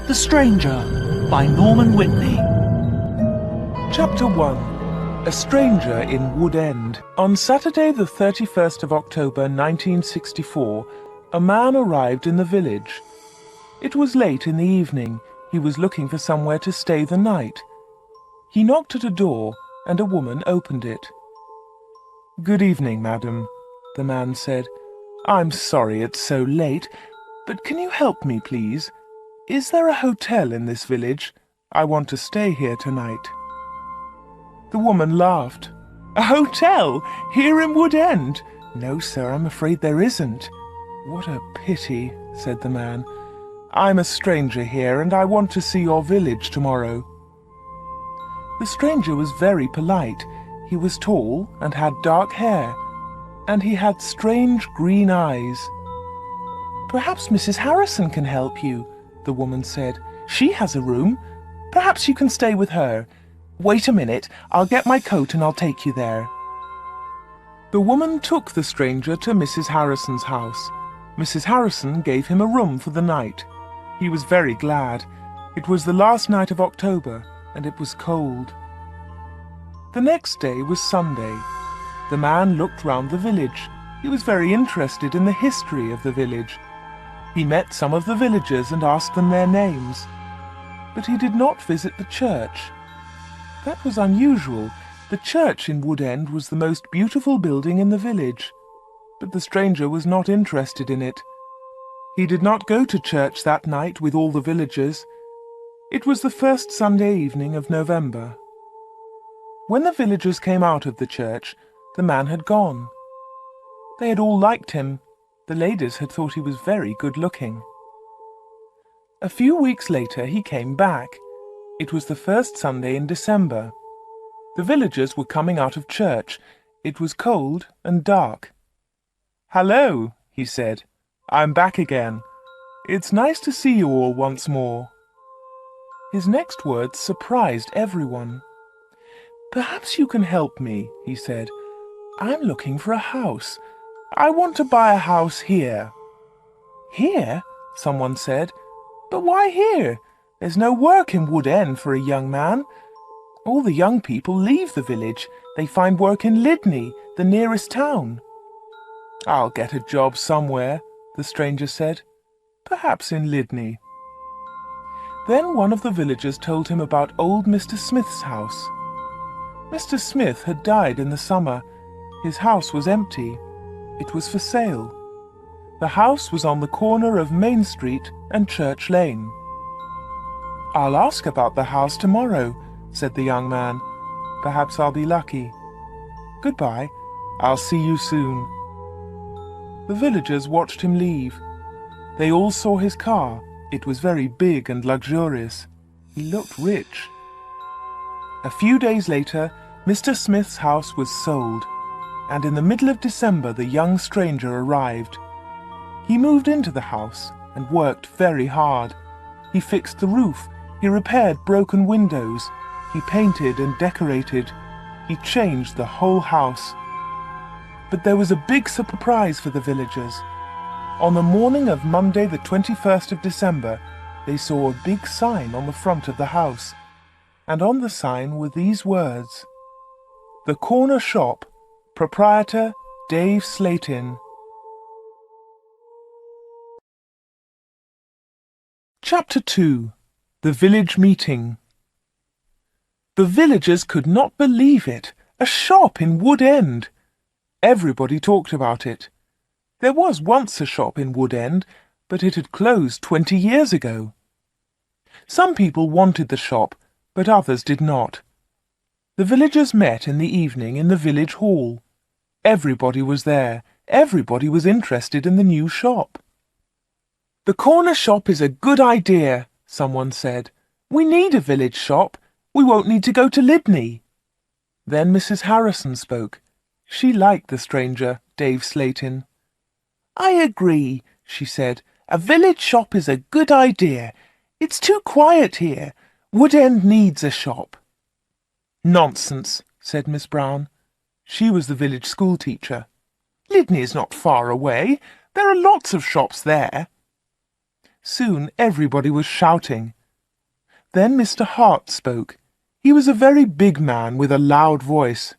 The Stranger by Norman Whitney. Chapter 1. A Stranger in Wood End. On Saturday the 31st of October 1964, a man arrived in the village. It was late in the evening. He was looking for somewhere to stay the night. He knocked at a door, and a woman opened it. "Good evening, madam," the man said. "I'm sorry it's so late, but can you help me, please? Is there a hotel in this village? I want to stay here tonight." The woman laughed. "A hotel? Here in Wood End? No, sir, I'm afraid there isn't." "What a pity," said the man. "I'm a stranger here, and I want to see your village tomorrow." The stranger was very polite. He was tall and had dark hair, and he had strange green eyes. "Perhaps Mrs. Harrison can help you," the woman said. "She has a room. Perhaps you can stay with her. Wait a minute, I'll get my coat and I'll take you there." The woman took the stranger to Mrs. Harrison's house. Mrs. Harrison gave him a room for the night. He was very glad. It was the last night of October, and it was cold. The next day was Sunday. The man looked round the village. He was very interested in the history of the village. He met some of the villagers and asked them their names. But he did not visit the church. That was unusual. The church in Wood End was the most beautiful building in the village. But the stranger was not interested in it. He did not go to church that night with all the villagers. It was the first Sunday evening of November. When the villagers came out of the church, the man had gone. They had all liked him. The ladies had thought he was very good-looking. A few weeks later he came back. It was the first Sunday in December. The villagers were coming out of church. It was cold and dark. "Hello," he said. "I'm back again. It's nice to see you all once more." His next words surprised everyone. "Perhaps you can help me," he said. "I'm looking for a house. I want to buy a house here." "Here?" someone said. "But why here? There's no work in Wood End for a young man. All the young people leave the village. They find work in Lydney, the nearest town." "I'll get a job somewhere," the stranger said. "Perhaps in Lydney." Then one of the villagers told him about old Mr. Smith's house. Mr. Smith had died in the summer. His house was empty. It was for sale. The house was on the corner of Main Street and Church Lane. "I'll ask about the house tomorrow," said the young man. "Perhaps I'll be lucky. Goodbye. I'll see you soon." The villagers watched him leave. They all saw his car. It was very big and luxurious. He looked rich. A few days later, Mr. Smith's house was sold, and in the middle of December the young stranger arrived. He moved into the house and worked very hard. He fixed the roof. He repaired broken windows. He painted and decorated. He changed the whole house. But there was a big surprise for the villagers. On the morning of Monday the 21st of December, they saw a big sign on the front of the house, and on the sign were these words: "The Corner Shop, Proprietor Dave Slatin." Chapter 2. The Village Meeting. The villagers could not believe it. A shop in Wood End. Everybody talked about it. There was once a shop in Wood End, but it had closed 20 years ago. Some people wanted the shop, but others did not. The villagers met in the evening in the village hall. Everybody was there. Everybody was interested in the new shop. "The corner shop is a good idea," someone said. "We need a village shop. We won't need to go to Lydney." Then Mrs. Harrison spoke. She liked the stranger, Dave Slatin. "I agree," she said. "A village shop is a good idea. It's too quiet here. Wood End needs a shop." "Nonsense," said Miss Brown. She was the village school teacher. "Lydney is not far away. There are lots of shops there." Soon everybody was shouting. Then Mr. Hart spoke. He was a very big man with a loud voice.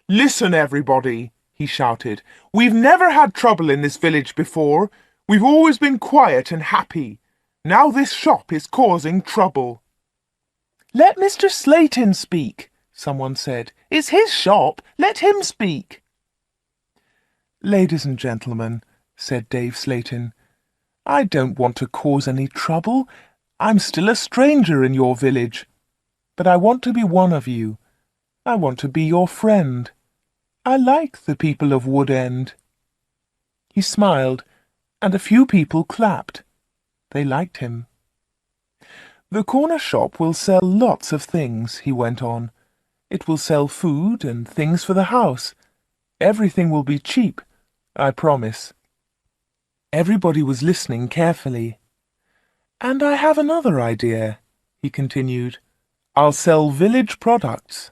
"Listen, everybody," he shouted. "We've never had trouble in this village before. We've always been quiet and happy. Now this shop is causing trouble." "Let Mr. Slayton speak," someone said. "It's his shop. Let him speak." "Ladies and gentlemen," said Dave Slayton, "I don't want to cause any trouble. I'm still a stranger in your village. But I want to be one of you. I want to be your friend. I like the people of Wood End." He smiled, and a few people clapped. They liked him. "The corner shop will sell lots of things," he went on. "It will sell food and things for the house. Everything will be cheap, I promise." Everybody was listening carefully. "And I have another idea," he continued. "I'll sell village products."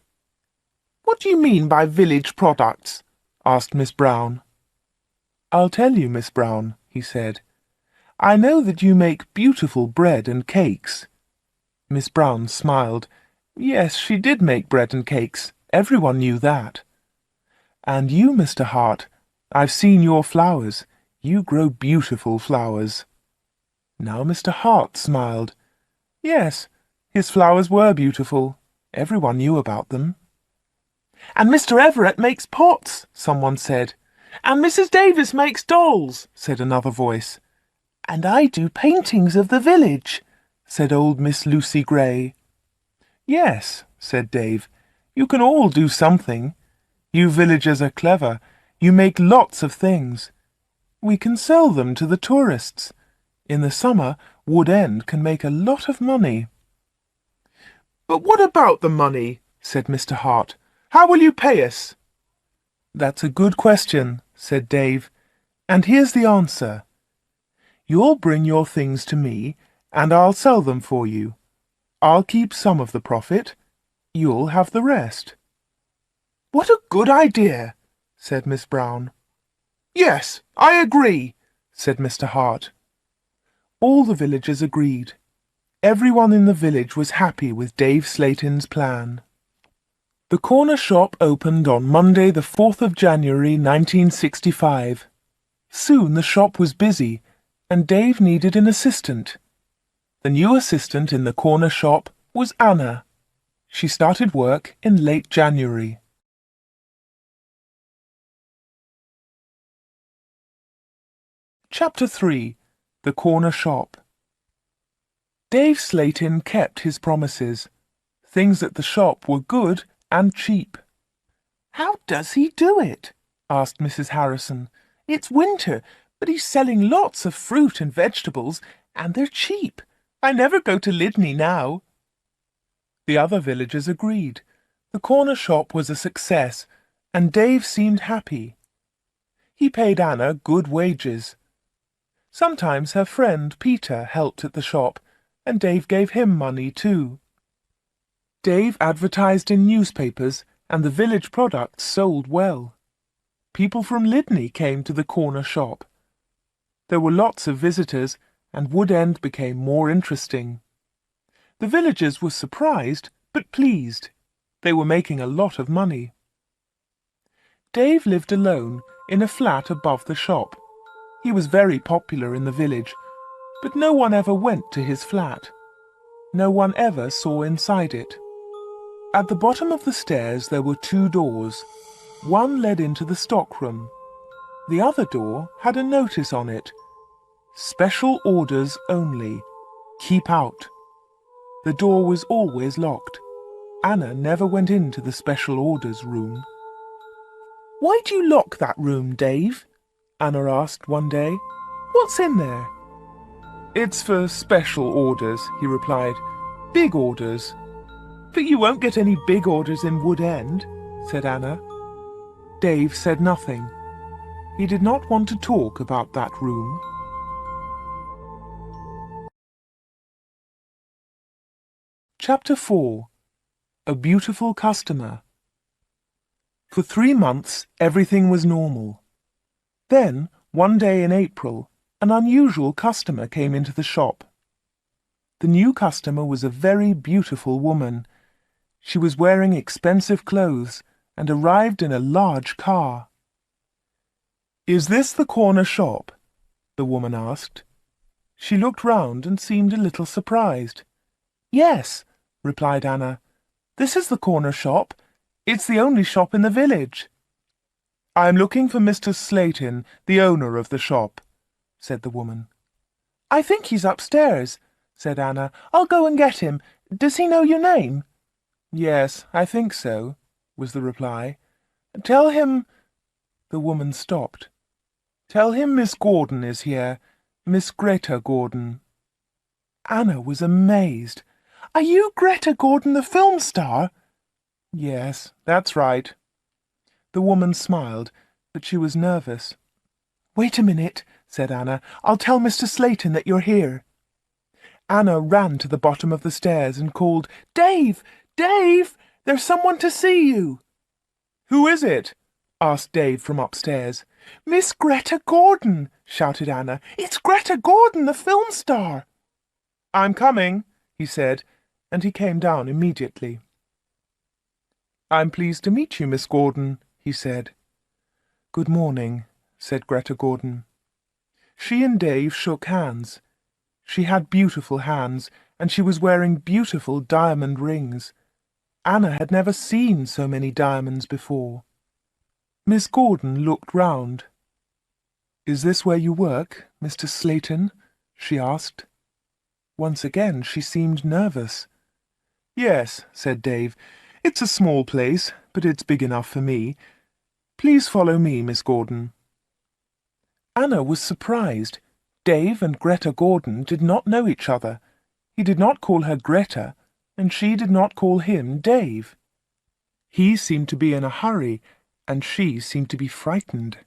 "What do you mean by village products?" asked Miss Brown. "I'll tell you, Miss Brown," he said. "I know that you make beautiful bread and cakes." Miss Brown smiled. Yes, she did make bread and cakes. Everyone knew that. "And you, Mr. Hart, I've seen your flowers. You grow beautiful flowers." Now Mr. Hart smiled. Yes, his flowers were beautiful. Everyone knew about them. "And Mr. Everett makes pots," someone said. "And Mrs. Davis makes dolls," said another voice. "And I do paintings of the village," said old Miss Lucy Gray. "Yes," said Dave, "you can all do something. You villagers are clever. You make lots of things. We can sell them to the tourists. In the summer, Wood End can make a lot of money." "But what about the money?" said Mr. Hart. "How will you pay us?" "That's a good question," said Dave, "and here's the answer. You'll bring your things to me, and I'll sell them for you. I'll keep some of the profit. You'll have the rest." "What a good idea," said Miss Brown. "Yes, I agree," said Mr. Hart. All the villagers agreed. Everyone in the village was happy with Dave Slayton's plan. The corner shop opened on Monday the 4th of January 1965. Soon the shop was busy, and Dave needed an assistant. The new assistant in the corner shop was Anna. She started work in late January. Chapter 3. The Corner Shop. Dave Slayton kept his promises. Things at the shop were good and cheap. "How does he do it?" asked Mrs. Harrison. "It's winter, but he's selling lots of fruit and vegetables, and they're cheap. I never go to Lydney now." The other villagers agreed. The corner shop was a success, and Dave seemed happy. He paid Anna good wages. Sometimes her friend Peter helped at the shop, and Dave gave him money too. Dave advertised in newspapers, and the village products sold well. People from Lydney came to the corner shop. There were lots of visitors, and Wood End became more interesting. The villagers were surprised, but pleased. They were making a lot of money. Dave lived alone in a flat above the shop. He was very popular in the village, but no one ever went to his flat. No one ever saw inside it. At the bottom of the stairs there were 2 doors. One led into the stockroom. The other door had a notice on it. "Special orders only. Keep out." The door was always locked. Anna never went into the special orders room. "Why do you lock that room, Dave?" Anna asked one day. "What's in there?" "It's for special orders," he replied. "Big orders." "But you won't get any big orders in Wood End," said Anna. Dave said nothing. He did not want to talk about that room. Chapter 4. A Beautiful Customer. For 3 months everything was normal. Then, one day in April, an unusual customer came into the shop. The new customer was a very beautiful woman. She was wearing expensive clothes and arrived in a large car. "Is this the corner shop?" the woman asked. She looked round and seemed a little surprised. "Yes," replied Anna. "This is the corner shop. It's the only shop in the village." "I'm looking for Mr. Slayton, the owner of the shop," said the woman. "I think he's upstairs," said Anna. "I'll go and get him. Does he know your name?" "Yes, I think so," was the reply. "Tell him—" The woman stopped. "Tell him Miss Gordon is here, Miss Greta Gordon." Anna was amazed. "Are you Greta Gordon, the film star?" "Yes, that's right." The woman smiled, but she was nervous. "Wait a minute," said Anna. "I'll tell Mr. Slayton that you're here." Anna ran to the bottom of the stairs and called, "Dave! Dave! There's someone to see you!" "Who is it?" asked Dave from upstairs. "Miss Greta Gordon!" shouted Anna. "It's Greta Gordon, the film star!" "I'm coming," he said, and he came down immediately. "I'm pleased to meet you, Miss Gordon," he said. "Good morning," said Greta Gordon. She and Dave shook hands. She had beautiful hands, and she was wearing beautiful diamond rings. Anna had never seen so many diamonds before. Miss Gordon looked round. "Is this where you work, Mr. Slayton?" she asked. Once again she seemed nervous. "Yes," said Dave. "It's a small place, but it's big enough for me. Please follow me, Miss Gordon." Anna was surprised. Dave and Greta Gordon did not know each other. He did not call her Greta, and she did not call him Dave. He seemed to be in a hurry, and she seemed to be frightened.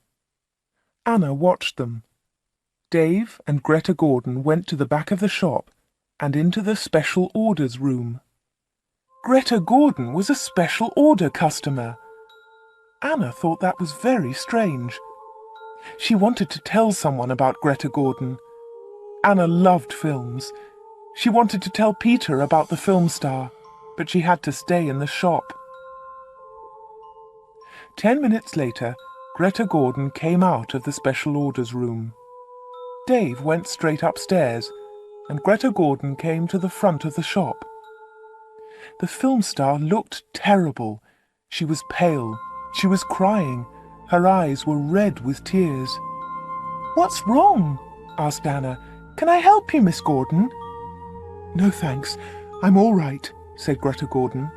Anna watched them. Dave and Greta Gordon went to the back of the shop and into the special orders room. Greta Gordon was a special order customer. Anna thought that was very strange. She wanted to tell someone about Greta Gordon. Anna loved films. She wanted to tell Peter about the film star, but she had to stay in the shop. 10 minutes later, Greta Gordon came out of the special orders room. Dave went straight upstairs, and Greta Gordon came to the front of the shop. The film star looked terrible. She was pale. She was crying. Her eyes were red with tears. "What's wrong?" asked Anna. "Can I help you, Miss Gordon?" "No, thanks. I'm all right," said Greta Gordon.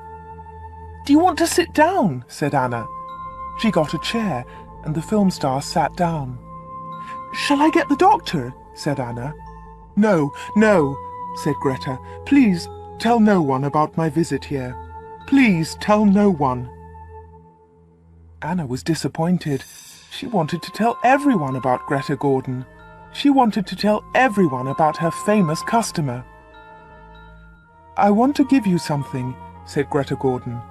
"Do you want to sit down?" said Anna. She got a chair, and the film star sat down. "Shall I get the doctor?" said Anna. "No, no," said Greta. "Please tell no one about my visit here. Please tell no one." Anna was disappointed. She wanted to tell everyone about Greta Gordon. She wanted to tell everyone about her famous customer. "I want to give you something," said Greta Gordon.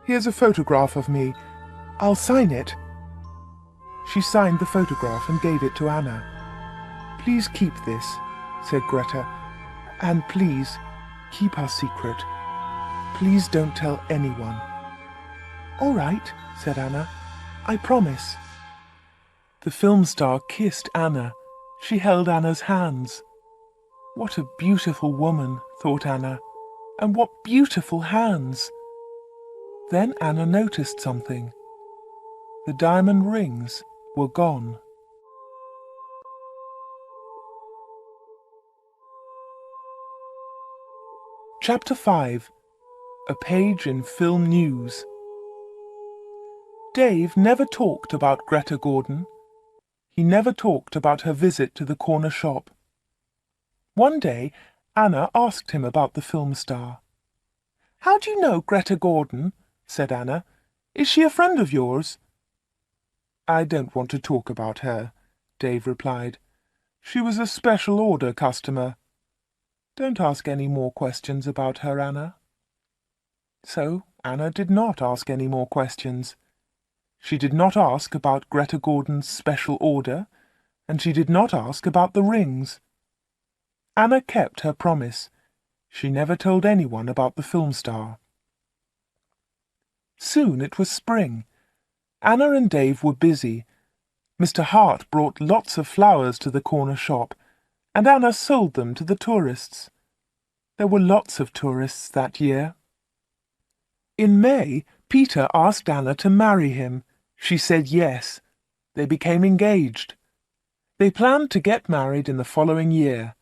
"Here's a photograph of me. I'll sign it." She signed the photograph and gave it to Anna. "Please keep this," said Greta, "and please keep our secret. Please don't tell anyone." "All right," said Anna. "I promise." The film star kissed Anna. She held Anna's hands. What a beautiful woman, thought Anna, and what beautiful hands. Then Anna noticed something. The diamond rings were gone. Chapter 5. A Page in Film News. Dave never talked about Greta Gordon. He never talked about her visit to the corner shop. One day, Anna asked him about the film star. "How do you know Greta Gordon?" said Anna. "Is she a friend of yours?" "I don't want to talk about her," Dave replied. "She was a special order customer. Don't ask any more questions about her, Anna." So Anna did not ask any more questions. She did not ask about Greta Gordon's special order, and she did not ask about the rings. Anna kept her promise. She never told anyone about the film star. Soon it was spring. Anna and Dave were busy. Mr. Hart brought lots of flowers to the corner shop, and Anna sold them to the tourists. There were lots of tourists that year. In May, Peter asked Anna to marry him. She said yes. They became engaged. They planned to get married in the following year.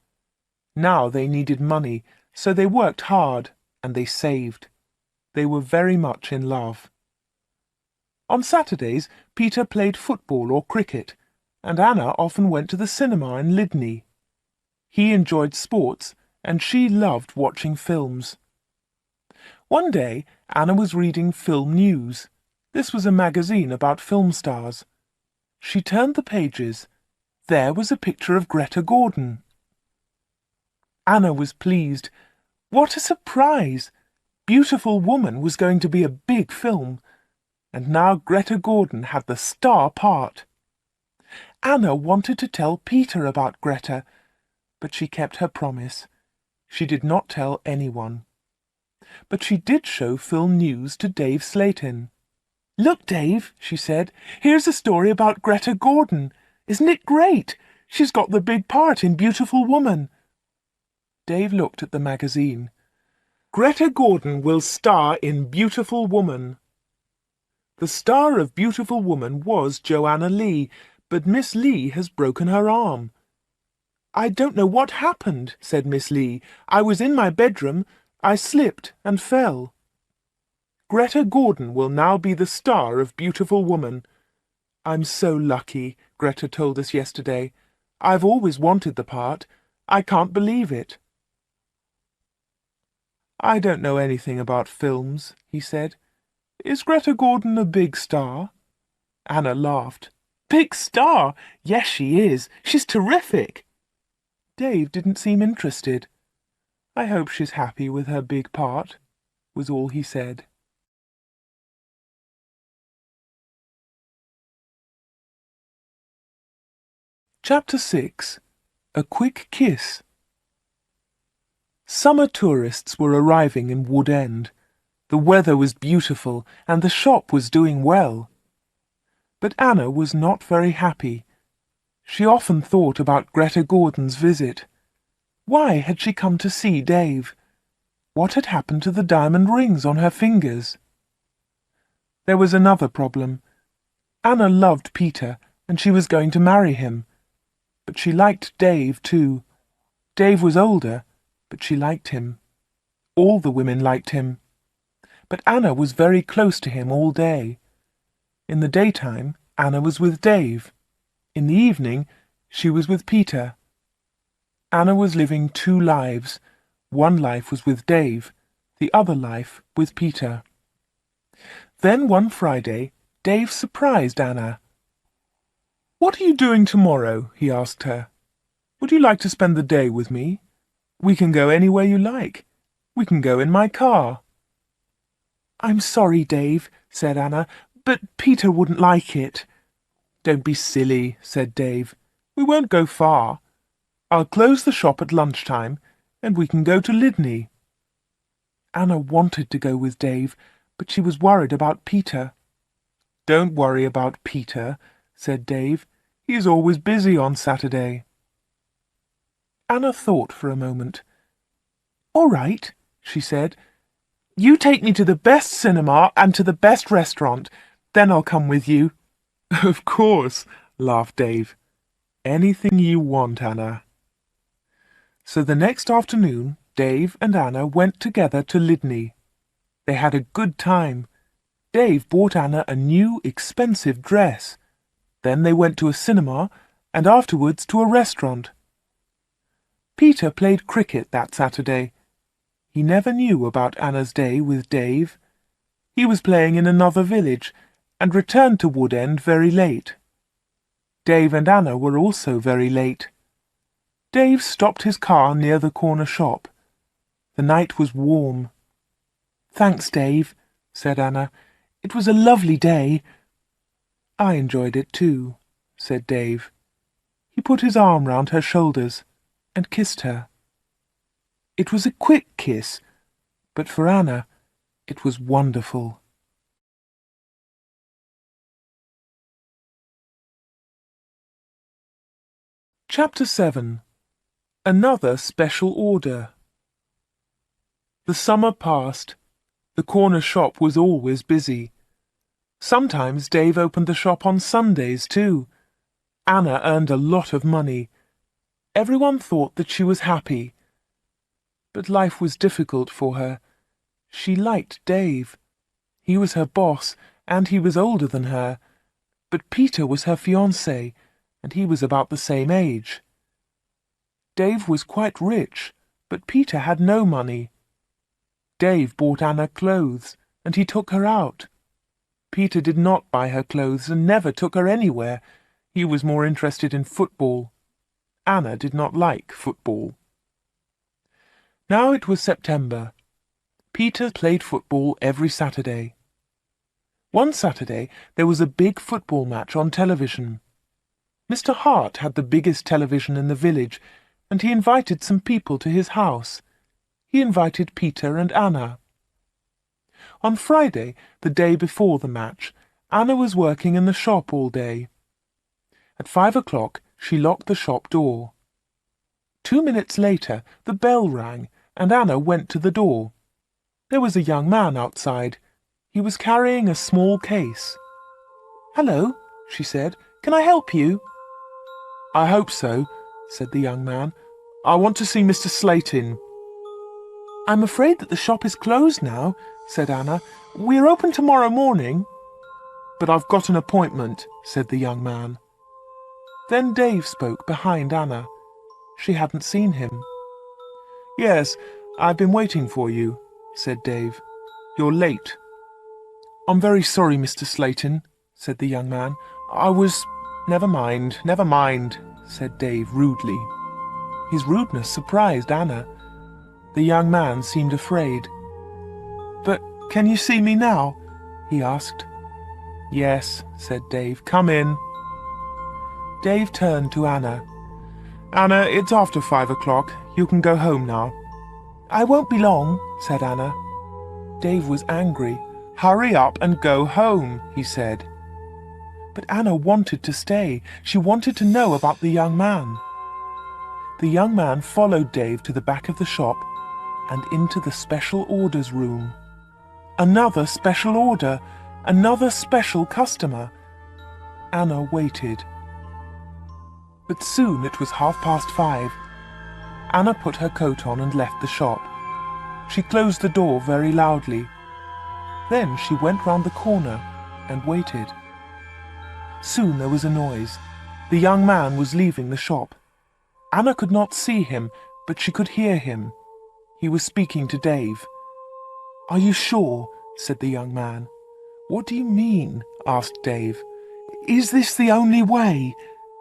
Now they needed money, so they worked hard and they saved. They were very much in love. On Saturdays, Peter played football or cricket, and Anna often went to the cinema in Lydney. He enjoyed sports, and she loved watching films. One day, Anna was reading Film News. This was a magazine about film stars. She turned the pages. There was a picture of Greta Gordon. Anna was pleased. What a surprise! Beautiful Woman was going to be a big film, and now Greta Gordon had the star part. Anna wanted to tell Peter about Greta, but she kept her promise. She did not tell anyone. But she did show Film News to Dave Slayton. "Look, Dave," she said, "here's a story about Greta Gordon. Isn't it great? She's got the big part in Beautiful Woman." Dave looked at the magazine. "Greta Gordon will star in Beautiful Woman." The star of Beautiful Woman was Joanna Lee, but Miss Lee has broken her arm. "I don't know what happened," said Miss Lee. "I was in my bedroom. I slipped and fell." Greta Gordon will now be the star of Beautiful Woman. "I'm so lucky," Greta told us yesterday. "I've always wanted the part. I can't believe it." "I don't know anything about films," he said. "Is Greta Gordon a big star?" Anna laughed. "Big star? Yes, she is. She's terrific." Dave didn't seem interested. "I hope she's happy with her big part," was all he said. Chapter 6. A Quick Kiss. Summer tourists were arriving in Wood End. The weather was beautiful and the shop was doing well. But Anna was not very happy. She often thought about Greta Gordon's visit. Why had she come to see Dave? What had happened to the diamond rings on her fingers? There was another problem. Anna loved Peter, and she was going to marry him. But she liked Dave too. Dave was older, but she liked him. All the women liked him. But Anna was very close to him all day. In the daytime, Anna was with Dave. In the evening, she was with Peter. Anna was living two lives. One life was with Dave, the other life with Peter. Then one Friday, Dave surprised Anna. "What are you doing tomorrow?" he asked her. "Would you like to spend the day with me? We can go anywhere you like. We can go in my car." "I'm sorry, Dave," said Anna, "but Peter wouldn't like it." "Don't be silly," said Dave. "We won't go far. I'll close the shop at lunchtime, and we can go to Lydney." Anna wanted to go with Dave, but she was worried about Peter. "Don't worry about Peter," said Dave. "He's always busy on Saturday." Anna thought for a moment. "All right," she said. "You take me to the best cinema and to the best restaurant. Then I'll come with you." "Of course," laughed Dave. "Anything you want, Anna." So the next afternoon, Dave and Anna went together to Lydney. They had a good time. Dave bought Anna a new, expensive dress. Then they went to a cinema and afterwards to a restaurant. Peter played cricket that Saturday. He never knew about Anna's day with Dave. He was playing in another village and returned to Wood End very late. Dave and Anna were also very late. Dave stopped his car near the corner shop. The night was warm. "Thanks, Dave," said Anna. "It was a lovely day." "I enjoyed it too," said Dave. He put his arm round her shoulders and kissed her. It was a quick kiss, but for Anna, it was wonderful. Chapter 7. Another Special Order. The summer passed. The corner shop was always busy. Sometimes Dave opened the shop on Sundays too. Anna earned a lot of money. Everyone thought that she was happy. But life was difficult for her. She liked Dave. He was her boss, and he was older than her. But Peter was her fiancé, and he was about the same age. Dave was quite rich, but Peter had no money. Dave bought Anna clothes, and he took her out. Peter did not buy her clothes and never took her anywhere. He was more interested in football. Anna did not like football. Now it was September. Peter played football every Saturday. One Saturday there was a big football match on television. Mr. Hart had the biggest television in the village, and he invited some people to his house. He invited Peter and Anna. On Friday, the day before the match, Anna was working in the shop all day. At 5 o'clock, she locked the shop door. 2 minutes later, the bell rang, and Anna went to the door. There was a young man outside. He was carrying a small case. "Hello," she said. "Can I help you?" "I hope so," said the young man. "I want to see Mr. Slayton." "I'm afraid that the shop is closed now," said Anna. "We're open tomorrow morning." "But I've got an appointment," said the young man. Then Dave spoke behind Anna. She hadn't seen him. "Yes, I've been waiting for you," said Dave. "You're late." "I'm very sorry, Mr. Slayton," said the young man. Never mind," said Dave rudely. His rudeness surprised Anna. The young man seemed afraid. "But can you see me now?" he asked. "Yes," said Dave. "Come in." Dave turned to Anna. "Anna, it's after 5 o'clock. You can go home now." "I won't be long," said Anna. Dave was angry. "Hurry up and go home," he said. But Anna wanted to stay. She wanted to know about the young man. The young man followed Dave to the back of the shop and into the special orders room. Another special order, another special customer. Anna waited. But soon it was 5:30. Anna put her coat on and left the shop. She closed the door very loudly. Then she went round the corner and waited. Soon there was a noise. The young man was leaving the shop. Anna could not see him, but she could hear him. He was speaking to Dave. "Are you sure?" said the young man. "What do you mean?" asked Dave. "Is this the only way?"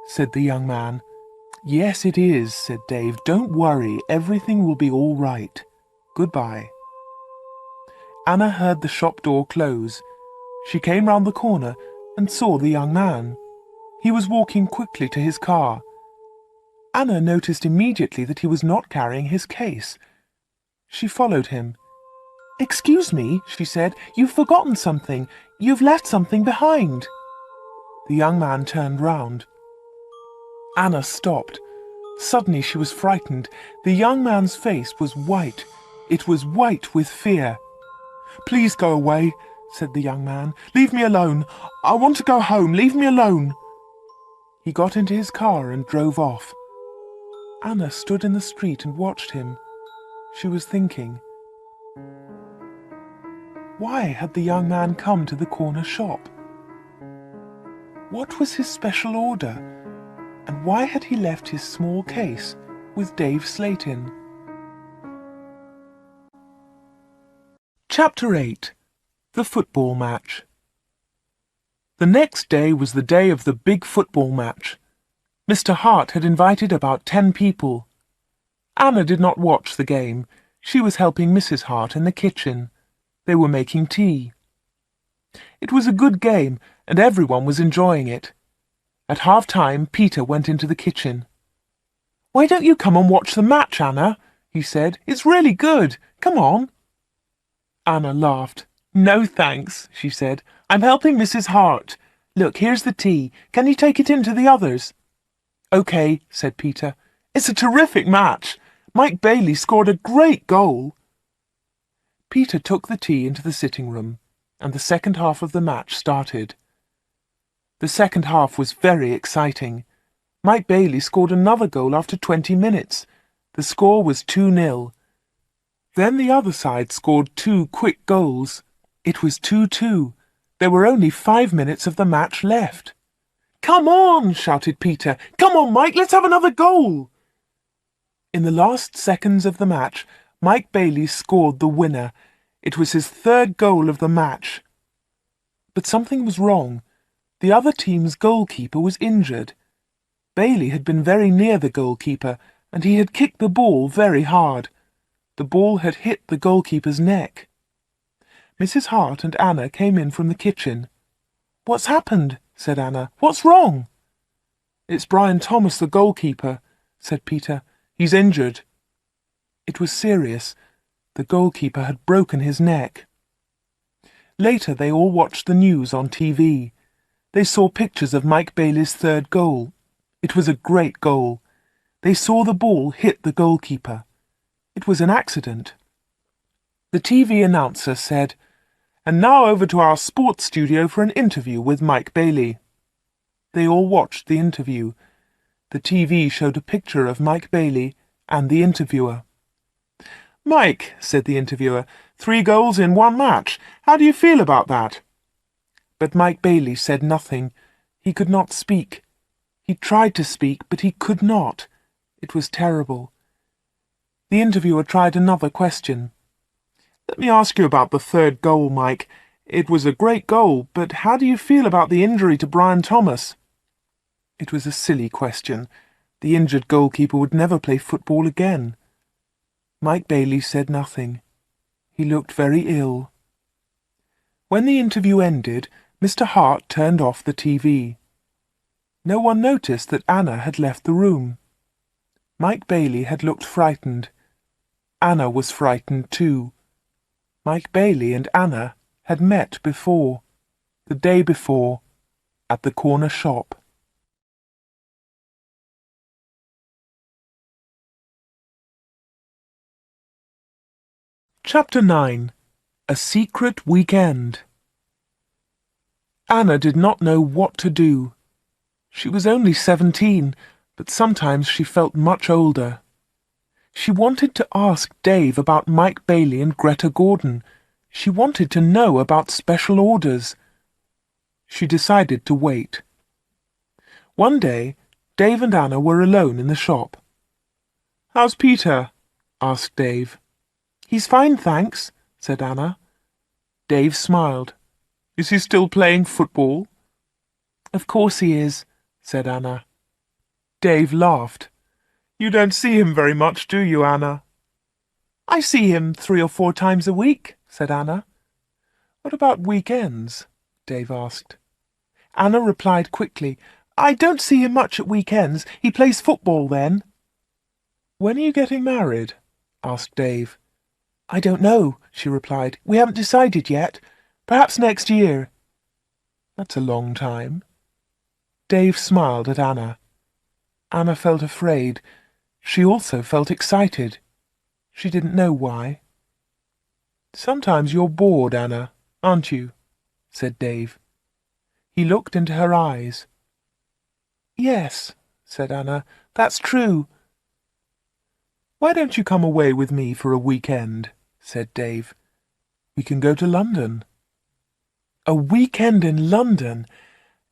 said the young man. "Yes, it is," said Dave. "Don't worry, everything will be all right. Goodbye." Anna heard the shop door close. She came round the corner and saw the young man. He was walking quickly to his car. Anna noticed immediately that he was not carrying his case. She followed him. "Excuse me," she said, "you've forgotten something. You've left something behind." The young man turned round. Anna stopped. Suddenly she was frightened. The young man's face was white. It was white with fear. "Please go away," said the young man. "Leave me alone. I want to go home. Leave me alone." He got into his car and drove off. Anna stood in the street and watched him. She was thinking. Why had the young man come to the corner shop? What was his special order? And why had he left his small case with Dave Slayton? Chapter 8. The Football Match. The next day was the day of the big football match. Mr. Hart had invited about 10 people. Anna did not watch the game. She was helping Mrs. Hart in the kitchen. They were making tea. It was a good game, and everyone was enjoying it. At half-time, Peter went into the kitchen. "Why don't you come and watch the match, Anna?" he said. "It's really good. Come on." Anna laughed. "No, thanks," she said. "I'm helping Mrs. Hart. Look, here's the tea. Can you take it in to the others?" "OK," said Peter. "It's a terrific match. Mike Bailey scored a great goal." Peter took the tea into the sitting room, and the second half of the match started. The second half was very exciting. Mike Bailey scored another goal after 20 minutes. The score was 2-0. Then the other side scored 2 quick goals. It was 2-2. There were only 5 minutes of the match left. "Come on!" shouted Peter. "Come on, Mike, let's have another goal!" In the last seconds of the match, Mike Bailey scored the winner. It was his 3rd goal of the match. But something was wrong. The other team's goalkeeper was injured. Bailey had been very near the goalkeeper, and he had kicked the ball very hard. The ball had hit the goalkeeper's neck. Mrs. Hart and Anna came in from the kitchen. "What's happened?" said Anna. "What's wrong?" "It's Brian Thomas, the goalkeeper," said Peter. "He's injured." It was serious. The goalkeeper had broken his neck. Later they all watched the news on TV. They saw pictures of Mike Bailey's 3rd goal. It was a great goal. They saw the ball hit the goalkeeper. It was an accident. The TV announcer said, "And now over to our sports studio for an interview with Mike Bailey." They all watched the interview. The TV showed a picture of Mike Bailey and the interviewer. "Mike," said the interviewer, "3 goals in 1 match. How do you feel about that?" But Mike Bailey said nothing. He could not speak. He tried to speak, but he could not. It was terrible. The interviewer tried another question. "Let me ask you about the 3rd goal, Mike. It was a great goal, but how do you feel about the injury to Brian Thomas?" It was a silly question. The injured goalkeeper would never play football again. Mike Bailey said nothing. He looked very ill. When the interview ended, Mr. Hart turned off the TV. No one noticed that Anna had left the room. Mike Bailey had looked frightened. Anna was frightened too. Mike Bailey and Anna had met before, the day before, at the corner shop. Chapter 9. A Secret Weekend. Anna did not know what to do. She was only 17, but sometimes she felt much older. She wanted to ask Dave about Mike Bailey and Greta Gordon. She wanted to know about special orders. She decided to wait. One day, Dave and Anna were alone in the shop. "How's Peter?" asked Dave. "He's fine, thanks," said Anna. Dave smiled. "Is he still playing football?" "Of course he is," said Anna. Dave laughed. "You don't see him very much, do you, Anna?" "I see him 3 or 4 times a week," said Anna. "What about weekends?" Dave asked. Anna replied quickly, "I don't see him much at weekends. He plays football then." "When are you getting married?" asked Dave. "I don't know," she replied. "We haven't decided yet. Perhaps next year." "That's a long time." Dave smiled at Anna. Anna felt afraid. She also felt excited. She didn't know why. "Sometimes you're bored, Anna, aren't you?" said Dave. He looked into her eyes. "Yes," said Anna, "that's true." "Why don't you come away with me for a weekend?" said Dave. "We can go to London." A weekend in London!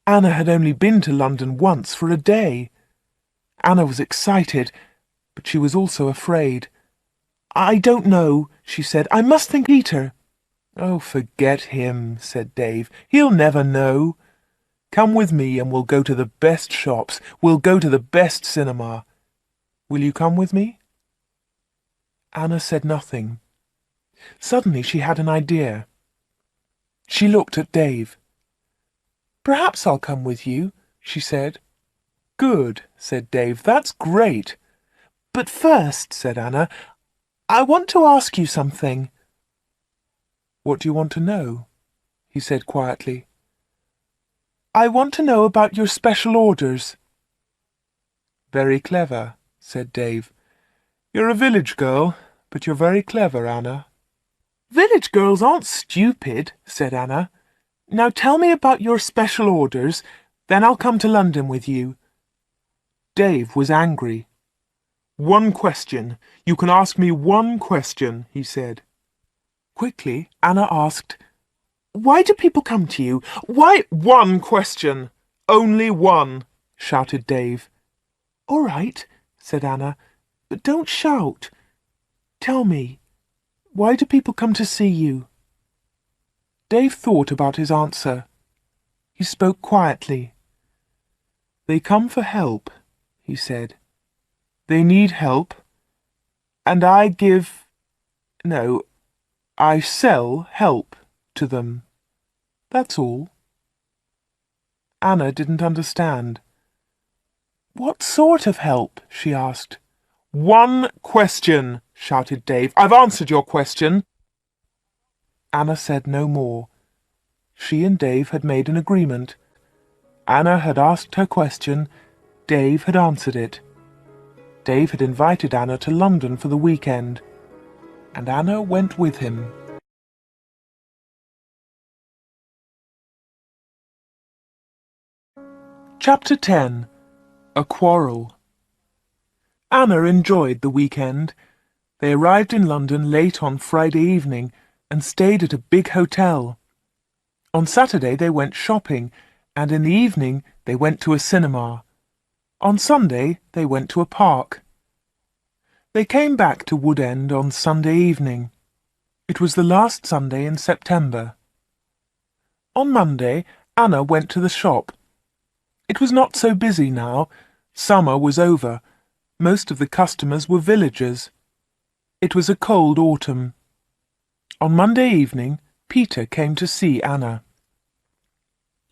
Anna had only been to London once for a day. Anna was excited, but she was also afraid. "I don't know," she said. "I must think Peter." "Oh, forget him," said Dave. "He'll never know. Come with me and we'll go to the best shops. We'll go to the best cinema. Will you come with me?" Anna said nothing. Suddenly she had an idea. She looked at Dave. "Perhaps I'll come with you," she said. "Good," said Dave. "That's great." "But first," said Anna, I want to ask you something. What do you want to know? He said quietly. I want to know about your special orders. Very clever, said Dave. You're a village girl, but you're very clever, Anna. Village girls aren't stupid, said Anna. Now tell me about your special orders, then I'll come to London with you. Dave was angry. One question. You can ask me one question, he said. Quickly, Anna asked, Why do people come to you? Why? One question. Only one, shouted Dave. All right, said Anna, but don't shout. Tell me, why do people come to see you? Dave thought about his answer. He spoke quietly. They come for help, he said. They need help, and I sell help to them. That's all. Anna didn't understand. What sort of help? She asked. One question, shouted Dave. I've answered your question. Anna said no more. She and Dave had made an agreement. Anna had asked her question. Dave had answered it. Dave had invited Anna to London for the weekend, and Anna went with him. Chapter 10. A Quarrel. Anna enjoyed the weekend. They arrived in London late on Friday evening and stayed at a big hotel. On Saturday they went shopping, and in the evening they went to a cinema. On Sunday they went to a park. They came back to Wood End on Sunday evening. It was the last Sunday in September. On Monday Anna went to the shop. It was not so busy now. Summer was over. Most of the customers were villagers. It was a cold autumn. On Monday evening, Peter came to see Anna.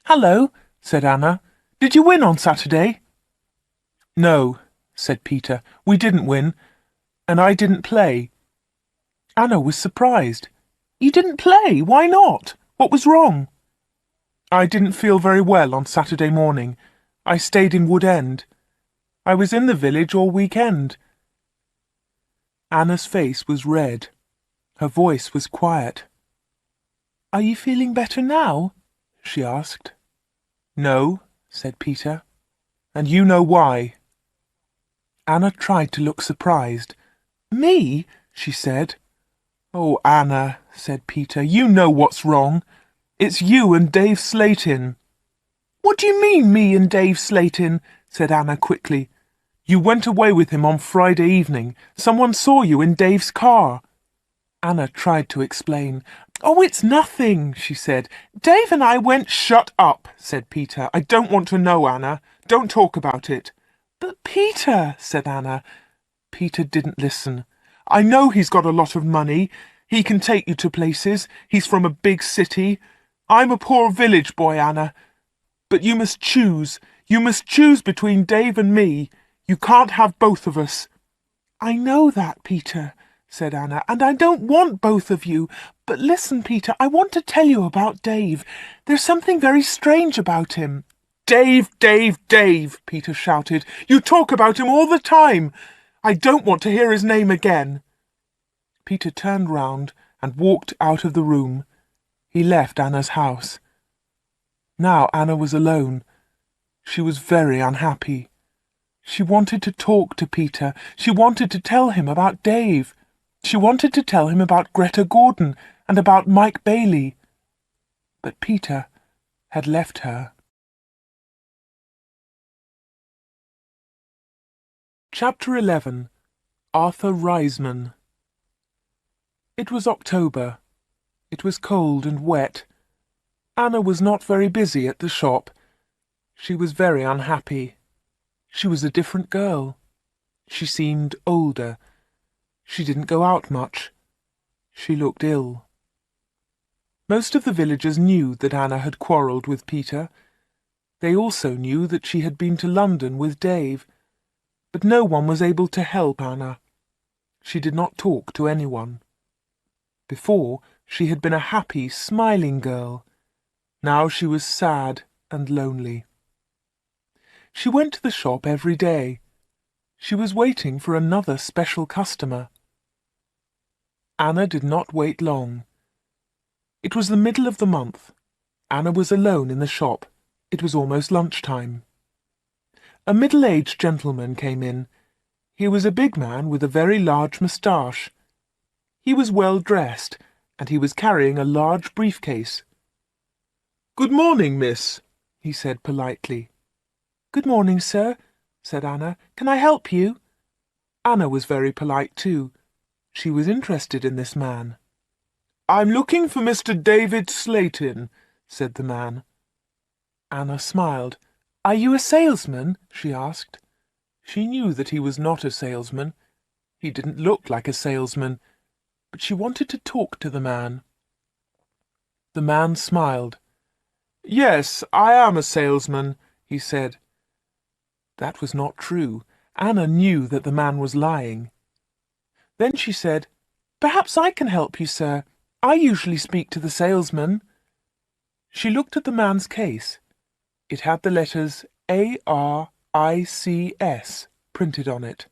"Hello," said Anna. "Did you win on Saturday?" "No," said Peter. "We didn't win, and I didn't play." Anna was surprised. "You didn't play? Why not? What was wrong?" "I didn't feel very well on Saturday morning. I stayed in Wood End. I was in the village all weekend." Anna's face was red. Her voice was quiet. "Are you feeling better now?" she asked. "No," said Peter, "and you know why." Anna tried to look surprised. "Me?" she said. "Oh, Anna," said Peter, "you know what's wrong. It's you and Dave Slatin." "What do you mean, me and Dave Slatin?" said Anna quickly. "You went away with him on Friday evening. Someone saw you in Dave's car." Anna tried to explain. "Oh, it's nothing," she said. "Dave and I went—" "Shut up," said Peter. "I don't want to know, Anna. Don't talk about it." "But Peter," said Anna. Peter didn't listen. "I know he's got a lot of money. He can take you to places. He's from a big city. I'm a poor village boy, Anna. But you must choose. You must choose between Dave and me. You can't have both of us." "I know that, Peter," said Anna, "and I don't want both of you. But listen, Peter, I want to tell you about Dave. There's something very strange about him." "Dave, Dave, Dave," Peter shouted. "You talk about him all the time. I don't want to hear his name again." Peter turned round and walked out of the room. He left Anna's house. Now Anna was alone. She was very unhappy. She wanted to talk to Peter. She wanted to tell him about Dave. She wanted to tell him about Greta Gordon and about Mike Bailey. But Peter had left her. Chapter 11. Arthur Reisman. It was October. It was cold and wet. Anna was not very busy at the shop. She was very unhappy. She was a different girl. She seemed older. She didn't go out much. She looked ill. Most of the villagers knew that Anna had quarrelled with Peter. They also knew that she had been to London with Dave. But no one was able to help Anna. She did not talk to anyone. Before, she had been a happy, smiling girl. Now she was sad and lonely. She went to the shop every day. She was waiting for another special customer. Anna did not wait long. It was the middle of the month. Anna was alone in the shop. It was almost lunchtime. A middle-aged gentleman came in. He was a big man with a very large moustache. He was well dressed, and he was carrying a large briefcase. "Good morning, miss," he said politely. "Good morning, sir," said Anna. "Can I help you?" Anna was very polite too. She was interested in this man. "I'm looking for Mr. David Slayton," said the man. Anna smiled. "Are you a salesman?" she asked. She knew that he was not a salesman. He didn't look like a salesman, but she wanted to talk to the man. The man smiled. "Yes, I am a salesman," he said. That was not true. Anna knew that the man was lying. Then she said, "Perhaps I can help you, sir. I usually speak to the salesman." She looked at the man's case. It had the letters ARICS printed on it.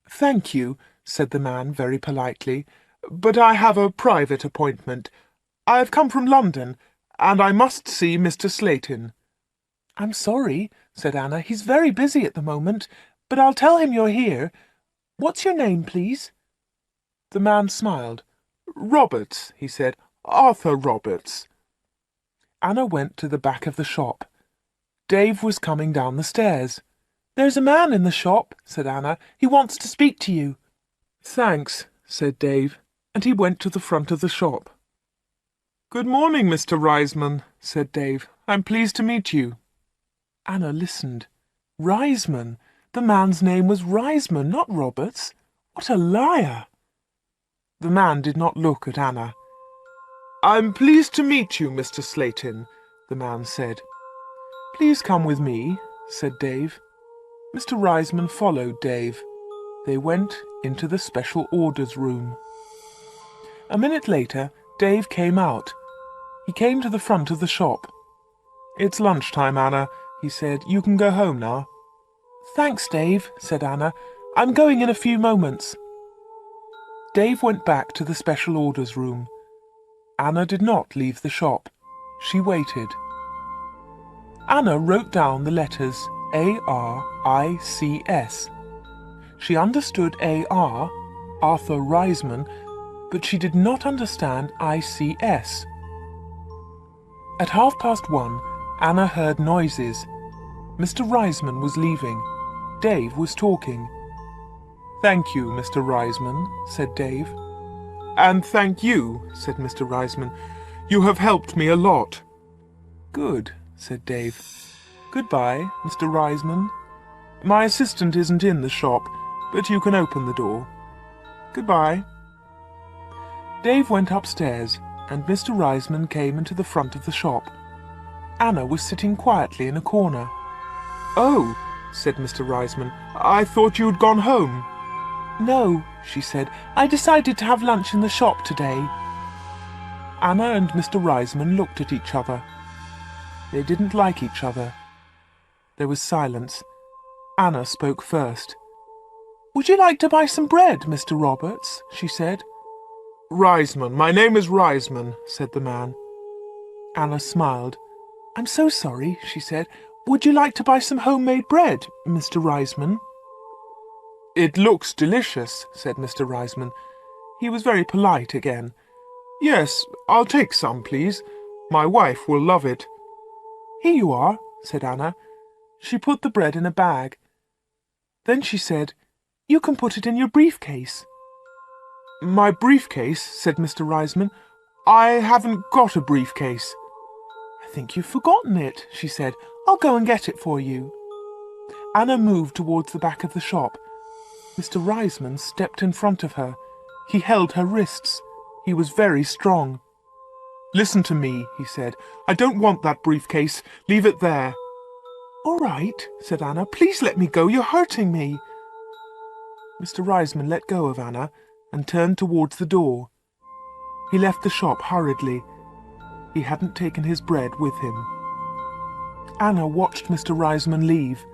"Thank you," said the man very politely, "but I have a private appointment. I have come from London, and I must see Mr. Slayton." "I'm sorry," said Anna. "He's very busy at the moment, but I'll tell him you're here. What's your name, please?" The man smiled. "Roberts," he said. "Arthur Roberts." Anna went to the back of the shop. Dave was coming down the stairs. "There's a man in the shop," said Anna. "He wants to speak to you." "Thanks," said Dave, and he went to the front of the shop. "Good morning, Mr. Reisman," said Dave. "I'm pleased to meet you." Anna listened. Reisman! The man's name was Reisman, not Roberts. What a liar! The man did not look at Anna. "I'm pleased to meet you, Mr. Slayton," the man said. "Please come with me," said Dave. Mr. Reisman followed Dave. They went into the special orders room. A minute later, Dave came out. He came to the front of the shop. "It's lunchtime, Anna," he said. "You can go home now." "Thanks, Dave," said Anna. "I'm going in a few moments." Dave went back to the special orders room. Anna did not leave the shop. She waited. Anna wrote down the letters ARICS. She understood AR, Arthur Reisman, but she did not understand ICS. At 1:30, Anna heard noises. Mr. Reisman was leaving. Dave was talking. "Thank you, Mr. Reisman," said Dave. "And thank you," said Mr. Reisman. "You have helped me a lot." "Good," said Dave. "Goodbye, Mr. Reisman. My assistant isn't in the shop, but you can open the door. Goodbye." Dave went upstairs, and Mr. Reisman came into the front of the shop. Anna was sitting quietly in a corner. "Oh," said Mr. Reisman, "I thought you'd gone home." "No," she said. "I decided to have lunch in the shop today." Anna and Mr. Reisman looked at each other. They didn't like each other. There was silence. Anna spoke first. "Would you like to buy some bread, Mr. Roberts?" she said. "Reisman. My name is Reisman," said the man. Anna smiled. "I'm so sorry," she said. "Would you like to buy some homemade bread, Mr. Reisman?" "It looks delicious," said Mr. Reisman. He was very polite again. "Yes, I'll take some, please. My wife will love it." "Here you are," said Anna. She put the bread in a bag. Then she said, "You can put it in your briefcase." "My briefcase?" said Mr. Reisman. "I haven't got a briefcase." "I think you've forgotten it," she said. "I'll go and get it for you." Anna moved towards the back of the shop. Mr. Reisman stepped in front of her. He held her wrists. He was very strong. "Listen to me," he said. "I don't want that briefcase. Leave it there." "All right," said Anna. "Please let me go. You're hurting me." Mr. Reisman let go of Anna and turned towards the door. He left the shop hurriedly. He hadn't taken his bread with him. Anna watched Mr. Reisman leave.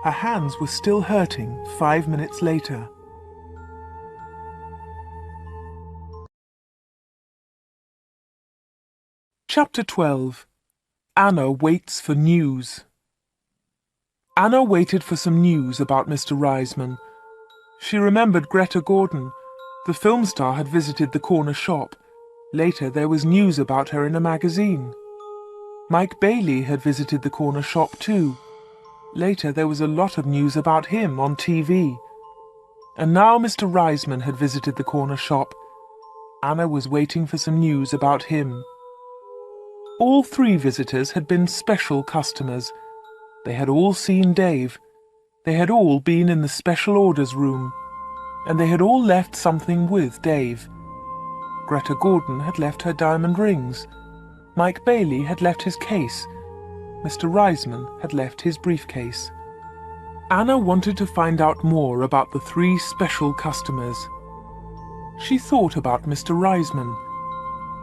Her hands were still hurting 5 minutes later. Chapter 12. Anna waits for news. Anna waited for some news about Mr. Reisman. She remembered Greta Gordon. The film star had visited the corner shop. Later there was news about her in a magazine. Mike Bailey had visited the corner shop too. Later there was a lot of news about him on TV. And now Mr. Reisman had visited the corner shop. Anna was waiting for some news about him. All 3 visitors had been special customers. They had all seen Dave. They had all been in the special orders room. And they had all left something with Dave. Greta Gordon had left her diamond rings. Mike Bailey had left his case. Mr. Reisman had left his briefcase. Anna wanted to find out more about the 3 special customers. She thought about Mr. Reisman.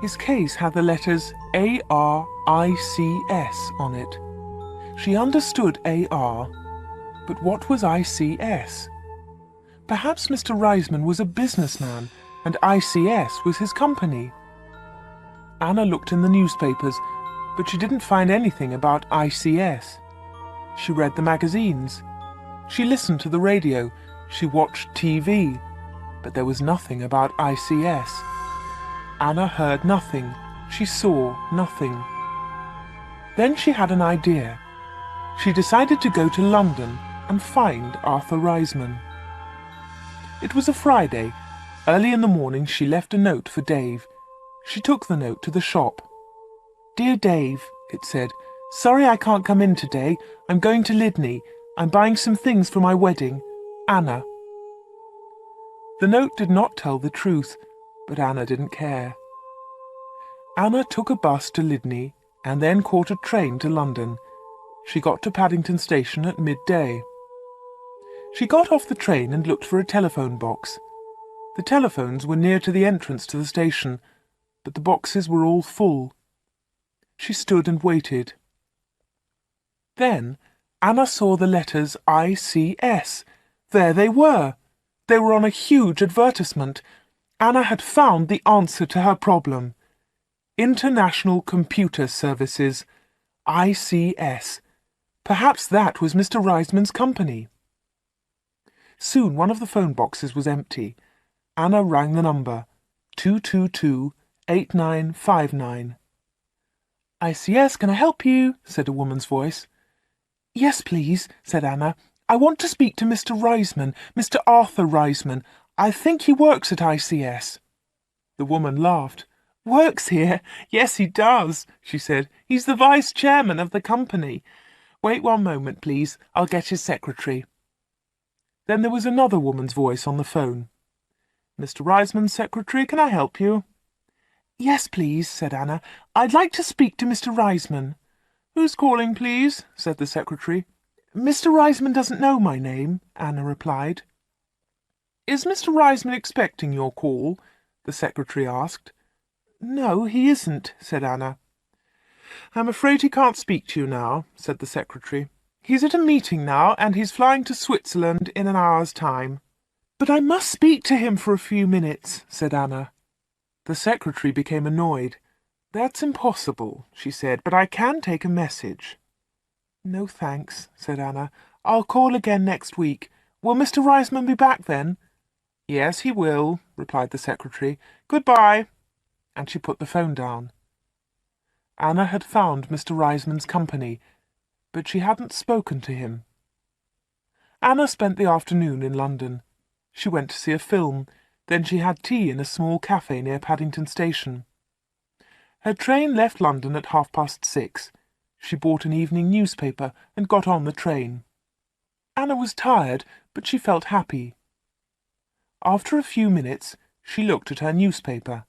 His case had the letters ARICS on it. She understood AR, but what was ICS? Perhaps Mr. Reisman was a businessman and ICS was his company. Anna looked in the newspapers, but she didn't find anything about ICS. She read the magazines. She listened to the radio. She watched TV, but there was nothing about ICS. Anna heard nothing. She saw nothing. Then she had an idea. She decided to go to London and find Arthur Reisman. It was a Friday. Early in the morning she left a note for Dave. She took the note to the shop. "Dear Dave," it said, "sorry I can't come in today. I'm going to Lydney. I'm buying some things for my wedding. Anna." The note did not tell the truth, but Anna didn't care. Anna took a bus to Lydney and then caught a train to London. She got to Paddington Station at midday. She got off the train and looked for a telephone box. The telephones were near to the entrance to the station, but the boxes were all full. She stood and waited. Then Anna saw the letters ICS. There they were. They were on a huge advertisement. Anna had found the answer to her problem. International Computer Services, ICS. Perhaps that was Mr. Reisman's company. Soon one of the phone boxes was empty. Anna rang the number, 222-8959. "ICS, can I help you?" said a woman's voice. "Yes, please," said Anna. "I want to speak to Mr. Reisman, Mr. Arthur Reisman. I think he works at ICS." The woman laughed. "Works here? Yes, he does," she said. "He's the vice chairman of the company. Wait one moment, please. I'll get his secretary." Then there was another woman's voice on the phone. "Mr. Reisman's secretary, can I help you?" "Yes, please," said Anna. "I'd like to speak to Mr. Reisman." "Who's calling, please?" said the secretary. "Mr. Reisman doesn't know my name," Anna replied. "Is Mr. Reisman expecting your call?" the secretary asked. "No, he isn't," said Anna. "I'm afraid he can't speak to you now," said the secretary. "He's at a meeting now, and he's flying to Switzerland in an hour's time." "But I must speak to him for a few minutes," said Anna. The secretary became annoyed. "That's impossible," she said, "but I can take a message." "No, thanks," said Anna. "I'll call again next week. Will Mr. Reisman be back then?" "Yes, he will," replied the secretary. "Goodbye." And she put the phone down. Anna had found Mr. Reisman's company, but she hadn't spoken to him. Anna spent the afternoon in London. She went to see a film, then she had tea in a small cafe near Paddington Station. Her train left London at 6:30. She bought an evening newspaper and got on the train. Anna was tired, but she felt happy. After a few minutes, she looked at her newspaper.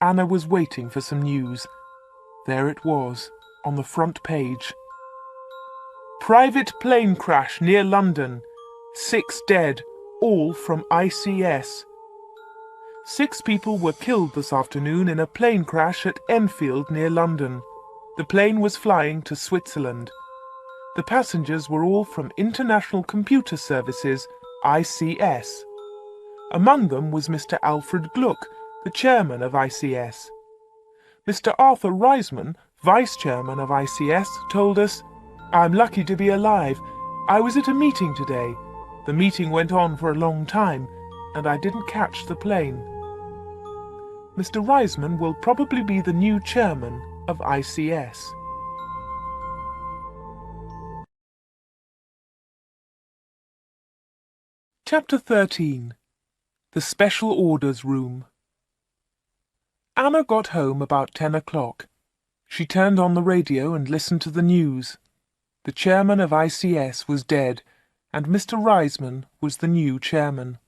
Anna was waiting for some news. There it was, on the front page. "Private plane crash near London. 6 dead. all from ICS. 6 people were killed this afternoon in a plane crash at Enfield near London. The plane was flying to Switzerland. The passengers were all from International Computer Services, ICS. Among them was Mr. Alfred Gluck, the chairman of ICS. Mr. Arthur Reisman, vice chairman of ICS, told us, "I'm lucky to be alive. I was at a meeting today. The meeting went on for a long time, and I didn't catch the plane." Mr. Reisman will probably be the new chairman of ICS. Chapter 13. The Special Orders Room. Anna got home about 10 o'clock. She turned on the radio and listened to the news. The chairman of ICS was dead, and Mr. Reisman was the new chairman.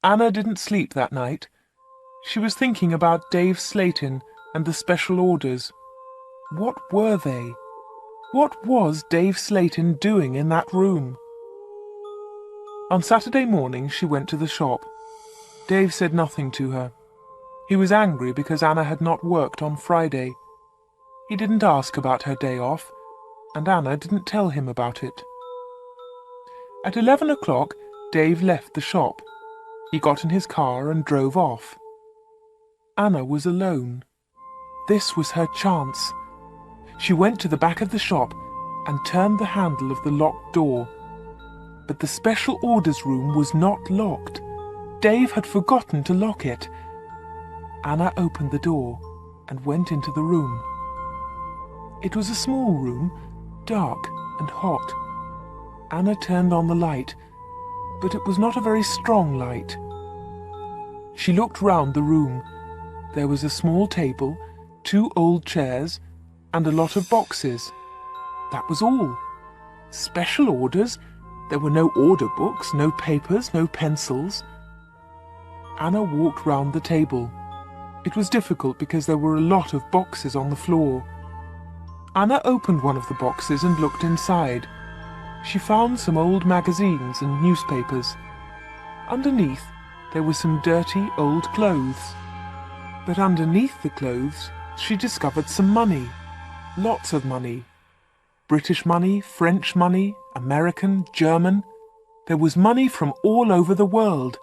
Anna didn't sleep that night. She was thinking about Dave Slayton and the special orders. What were they? What was Dave Slayton doing in that room? On Saturday morning she went to the shop. Dave said nothing to her. He was angry because Anna had not worked on Friday. He didn't ask about her day off, and Anna didn't tell him about it. At 11 o'clock, Dave left the shop. He got in his car and drove off. Anna was alone. This was her chance. She went to the back of the shop and turned the handle of the locked door. But the special orders room was not locked. Dave had forgotten to lock it. Anna opened the door and went into the room. It was a small room, dark and hot. Anna turned on the light, but it was not a very strong light. She looked round the room. There was a small table, 2 old chairs, and a lot of boxes. That was all. Special orders? There were no order books, no papers, no pencils. Anna walked round the table. It was difficult because there were a lot of boxes on the floor. Anna opened one of the boxes and looked inside. She found some old magazines and newspapers. Underneath, there were some dirty old clothes. But underneath the clothes, she discovered some money. Lots of money. British money, French money, American, German. There was money from all over the world.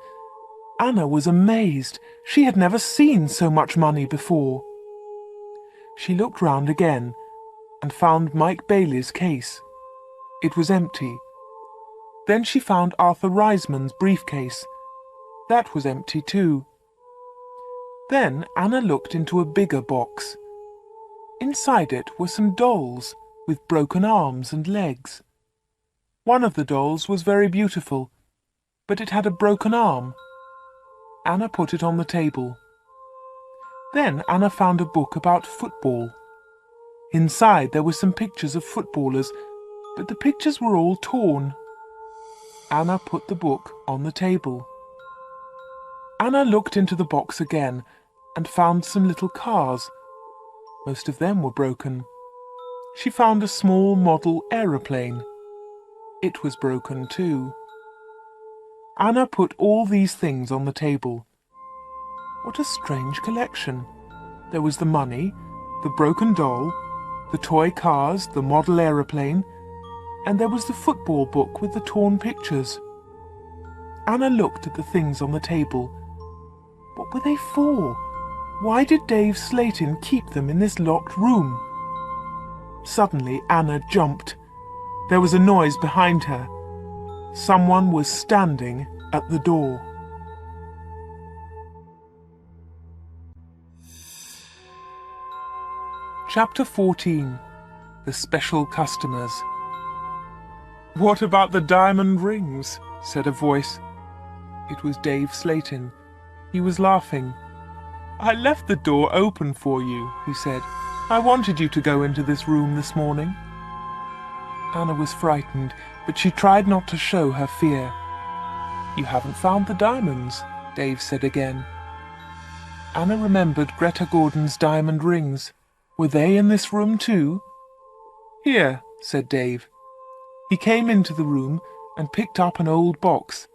Anna was amazed. She had never seen so much money before. She looked round again and found Mike Bailey's case. It was empty. Then she found Arthur Reisman's briefcase. That was empty too. Then Anna looked into a bigger box. Inside it were some dolls with broken arms and legs. One of the dolls was very beautiful, but it had a broken arm. Anna put it on the table. Then Anna found a book about football. Inside there were some pictures of footballers, but the pictures were all torn. Anna put the book on the table. Anna looked into the box again and found some little cars. Most of them were broken. She found a small model aeroplane. It was broken too. Anna put all these things on the table. What a strange collection. There was the money, the broken doll, the toy cars, the model aeroplane, and there was the football book with the torn pictures. Anna looked at the things on the table. What were they for? Why did Dave Slayton keep them in this locked room? Suddenly Anna jumped. There was a noise behind her. Someone was standing at the door. Chapter 14. The Special Customers. "What about the diamond rings?" said a voice. It was Dave Slayton. He was laughing. "I left the door open for you," he said. "I wanted you to go into this room this morning." Anna was frightened, but she tried not to show her fear. "You haven't found the diamonds," Dave said again. Anna remembered Greta Gordon's diamond rings. Were they in this room too? "Here," said Dave. He came into the room and picked up an old box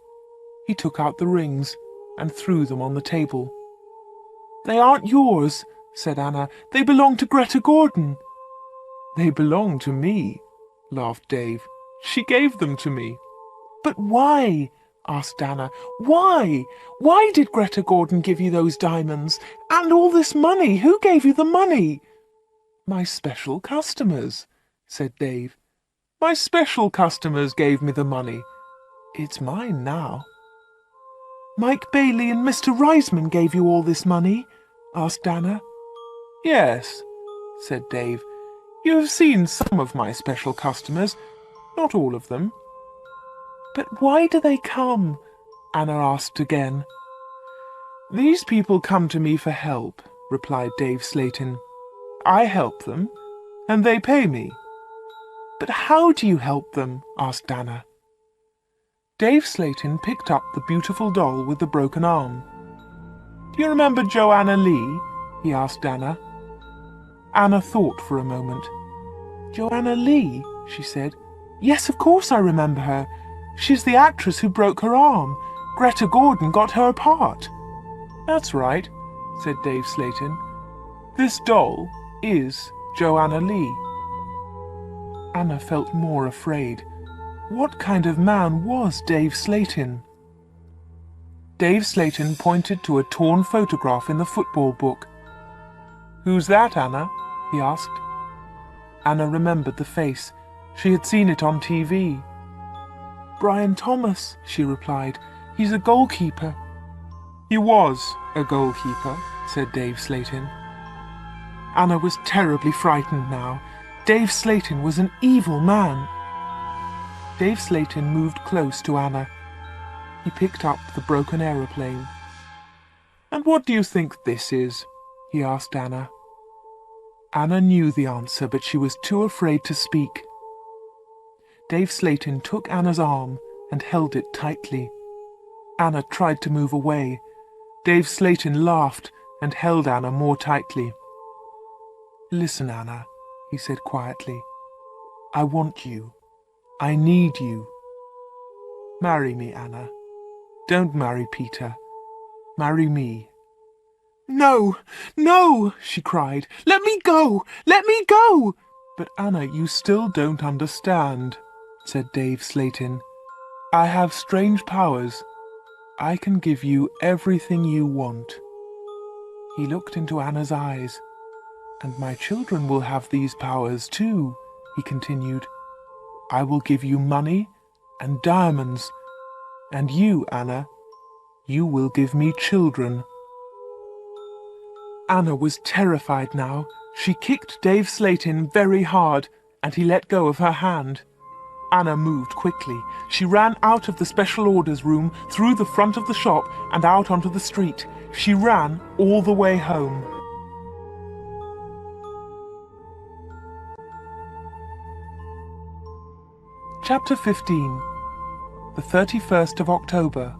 He took out the rings and threw them on the table. "They aren't yours," said Anna. "They belong to Greta Gordon." "They belong to me," laughed Dave. "She gave them to me." "But why?" asked Anna. "Why? Why did Greta Gordon give you those diamonds? And all this money? Who gave you the money?" "My special customers," said Dave. "My special customers gave me the money. It's mine now." "Mike Bailey and Mr. Reisman gave you all this money?" asked Anna. "Yes," said Dave. "You have seen some of my special customers, not all of them." "But why do they come?" Anna asked again. "These people come to me for help," replied Dave Slayton. "I help them, and they pay me." "But how do you help them?" asked Anna. Dave Slayton picked up the beautiful doll with the broken arm. "Do you remember Joanna Lee?" he asked Anna. Anna thought for a moment. "Joanna Lee?" she said. "Yes, of course I remember her. She's the actress who broke her arm. Greta Gordon got her part." "That's right," said Dave Slayton. "This doll is Joanna Lee." Anna felt more afraid. What kind of man was Dave Slayton? Dave Slayton pointed to a torn photograph in the football book. "Who's that, Anna?" he asked. Anna remembered the face. She had seen it on TV. "Brian Thomas," she replied. "He's a goalkeeper." "He was a goalkeeper," said Dave Slayton. Anna was terribly frightened now. Dave Slayton was an evil man. Dave Slayton moved close to Anna. He picked up the broken aeroplane. "And what do you think this is?" he asked Anna. Anna knew the answer, but she was too afraid to speak. Dave Slayton took Anna's arm and held it tightly. Anna tried to move away. Dave Slayton laughed and held Anna more tightly. "Listen, Anna," he said quietly. "I want you. I need you. Marry me, Anna. Don't marry Peter. Marry me." "No, no," she cried. "Let me go! Let me go!" "But Anna, you still don't understand," said Dave Slayton. "I have strange powers. I can give you everything you want." He looked into Anna's eyes. "And my children will have these powers too," he continued. "I will give you money and diamonds. And you, Anna, you will give me children." Anna was terrified now. She kicked Dave Slayton very hard, and he let go of her hand. Anna moved quickly. She ran out of the special orders room, through the front of the shop, and out onto the street. She ran all the way home. Chapter 15. The 31st of October.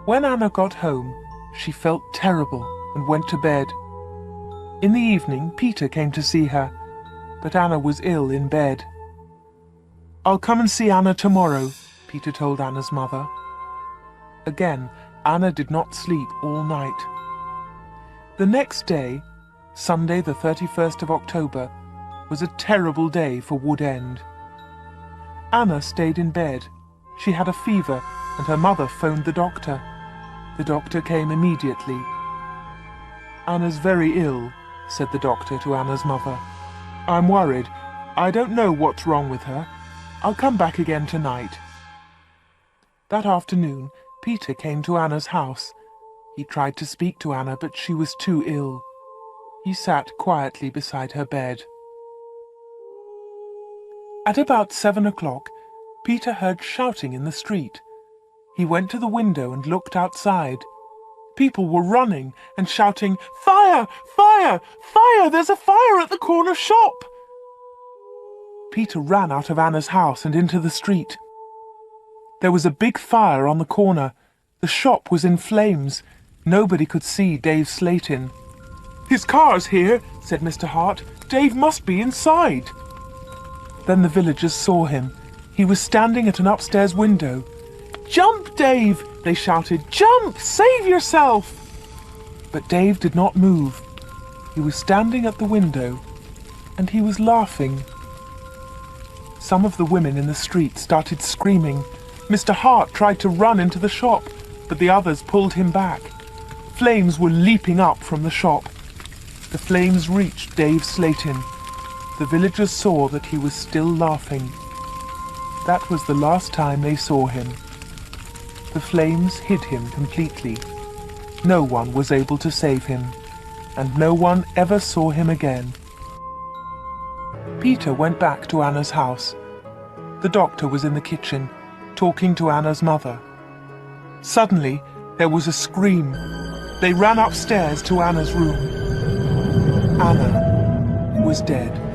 When Anna got home, she felt terrible and went to bed. In the evening, Peter came to see her, but Anna was ill in bed. "I'll come and see Anna tomorrow," Peter told Anna's mother. Again, Anna did not sleep all night. The next day, Sunday the 31st of October, was a terrible day for Wood End. Anna stayed in bed. She had a fever, and her mother phoned the doctor. The doctor came immediately. "Anna's very ill," said the doctor to Anna's mother. "I'm worried. I don't know what's wrong with her. I'll come back again tonight." That afternoon, Peter came to Anna's house. He tried to speak to Anna, but she was too ill. He sat quietly beside her bed. At about 7 o'clock, Peter heard shouting in the street. He went to the window and looked outside. People were running and shouting, "Fire! Fire! Fire! There's a fire at the corner shop!" Peter ran out of Anna's house and into the street. There was a big fire on the corner. The shop was in flames. Nobody could see Dave Slayton. "His car's here," said Mr. Hart. "Dave must be inside." Then the villagers saw him. He was standing at an upstairs window. Jump, Dave! They shouted. Jump! Save yourself! But Dave did not move. He was standing at the window, and he was laughing. Some of the women in the street started screaming. Mr. Hart tried to run into the shop, but the others pulled him back. Flames were leaping up from the shop. The flames reached Dave Slayton. The villagers saw that he was still laughing. That was the last time they saw him. The flames hid him completely. No one was able to save him, and no one ever saw him again. Peter went back to Anna's house. The doctor was in the kitchen, talking to Anna's mother. Suddenly, there was a scream. They ran upstairs to Anna's room. Anna was dead.